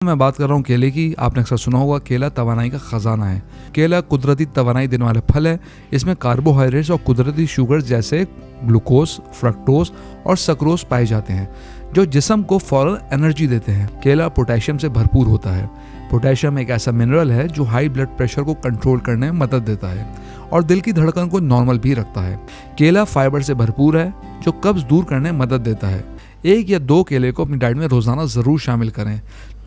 मैं बात कर रहा हूँ केले की। आपने अक्सर सुना होगा केला तवानाई का खजाना है। केला कुदरती तवानाई देने वाला फल है। इसमें कार्बोहाइड्रेट्स और कुदरती शुगर जैसे ग्लूकोज, फ्रक्टोज और सक्रोज पाए जाते हैं जो जिस्म को फौरन एनर्जी देते हैं। केला पोटेशियम से भरपूर होता है। पोटेशियम एक ऐसा मिनरल है जो हाई ब्लड प्रेशर को कंट्रोल करने में मदद देता है और दिल की धड़कन को नॉर्मल भी रखता है। केला फाइबर से भरपूर है जो कब्ज दूर करने में मदद देता है। 1 या 2 केले को अपनी डाइट में रोजाना जरूर शामिल करें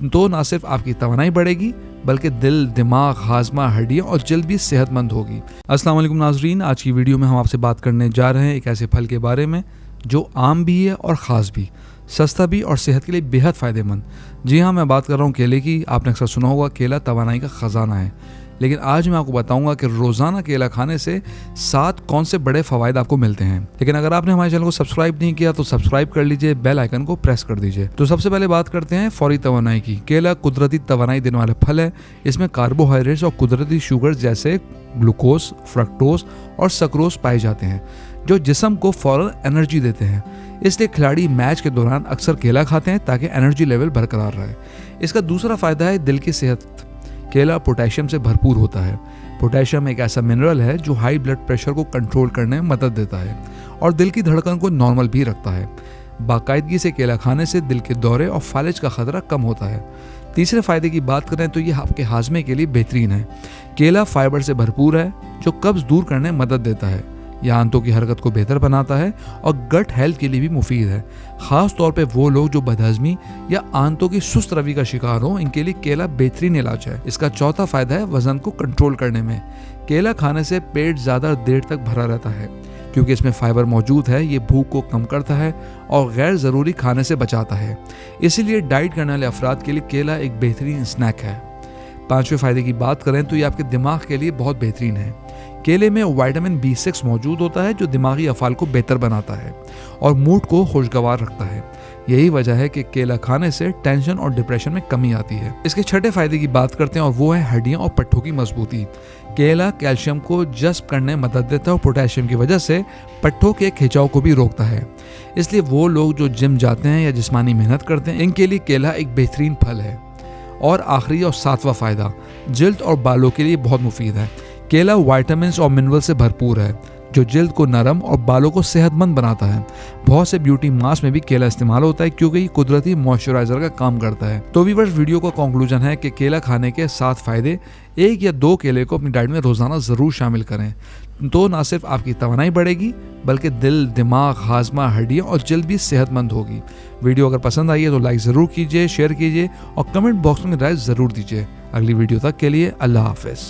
तो ना सिर्फ आपकी तवानाई बढ़ेगी बल्कि दिल, दिमाग, हाजमा, हड्डियां और जल्द भी सेहतमंद होगी। अस्सलाम वालेकुम नाजरीन, आज की वीडियो में हम आपसे बात करने जा रहे हैं एक ऐसे फल के बारे में जो आम भी है और ख़ास भी, सस्ता भी और सेहत के लिए बेहद फ़ायदेमंद। जी हाँ, मैं बात कर रहा हूँ केले की। आपने अक्सर सुना होगा केला तवानाई का ख़जाना है, लेकिन आज मैं आपको बताऊंगा कि रोज़ाना केला खाने से 7 कौन से बड़े फ़वाइद आपको मिलते हैं। लेकिन अगर आपने हमारे चैनल को सब्सक्राइब नहीं किया तो सब्सक्राइब कर लीजिए, बेल आइकन को प्रेस कर दीजिए। तो सबसे पहले बात करते हैं फौरी तवानाई की। केला कुदरती तवानाई देने वाला फल है। इसमें कार्बोहाइड्रेट्स और कुदरती शुगर जैसे ग्लूकोज, फ्रक्टोज और सक्रोज पाए जाते हैं जो जिस्म को फौरन एनर्जी देते हैं। इसलिए खिलाड़ी मैच के दौरान अक्सर केला खाते हैं ताकि एनर्जी लेवल बरकरार रहे। इसका दूसरा फ़ायदा है दिल की सेहत। केला पोटेशियम से भरपूर होता है। पोटेशियम एक ऐसा मिनरल है जो हाई ब्लड प्रेशर को कंट्रोल करने में मदद देता है और दिल की धड़कन को नॉर्मल भी रखता है। बाकायदगी से केला खाने से दिल के दौरे और फालिज का खतरा कम होता है। तीसरे फायदे की बात करें तो ये आपके हाजमे के लिए बेहतरीन है। केला फाइबर से भरपूर है जो कब्ज दूर करने में मदद देता है। यह आंतों की हरकत को बेहतर बनाता है और गट हेल्थ के लिए भी मुफीद है। ख़ास तौर पे वो लोग जो बदहजमी या आंतों की सुस्त रवि का शिकार हो, इनके लिए केला बेहतरीन इलाज है। इसका चौथा फायदा है वजन को कंट्रोल करने में। केला खाने से पेट ज़्यादा देर तक भरा रहता है क्योंकि इसमें फाइबर मौजूद है। ये भूख को कम करता है और गैर ज़रूरी खाने से बचाता है। इसीलिए डाइट करने वाले अफराद के लिए केला एक बेहतरीन स्नैक है। 5वें फायदे की बात करें तो ये आपके दिमाग के लिए बहुत बेहतरीन है। केले में विटामिन B6 मौजूद होता है जो दिमागी अफ़ाल को बेहतर बनाता है और मूड को खुशगवार रखता है। यही वजह है कि केला खाने से टेंशन और डिप्रेशन में कमी आती है। इसके 6ठे फायदे की बात करते हैं और वो है हड्डियां और पट्टों की मजबूती। केला कैल्शियम को जज़्ब करने में मदद देता है और पोटेशियम की वजह से पट्टों के खिंचाव को भी रोकता है। इसलिए वो लोग जो जिम जाते हैं या जिस्मानी मेहनत करते हैं, इनके लिए केला एक बेहतरीन फल है। और आखिरी और 7वां फ़ायदा जल्द और बालों के लिए बहुत मुफीद है। केला विटामिन्स और मिनरल से भरपूर है जो जल्द को नरम और बालों को सेहतमंद बनाता है। बहुत से ब्यूटी मास्क में भी केला इस्तेमाल होता है क्योंकि ये कुदरती मॉइस्चराइजर का काम करता है। तो व्यूअर्स, वीडियो का कंक्लूजन है कि केला खाने के 7 फायदे। 1 या 2 केले को अपनी डाइट में रोजाना जरूर शामिल करें तो ना सिर्फ आपकी तवानाई बढ़ेगी बल्कि दिल, दिमाग, हाजमा, हड्डियां और जल्द भी सेहतमंद होगी। वीडियो अगर पसंद आई है तो लाइक ज़रूर कीजिए, शेयर कीजिए और कमेंट बॉक्स में राय ज़रूर दीजिए। अगली वीडियो तक के लिए अल्लाह हाफिज़।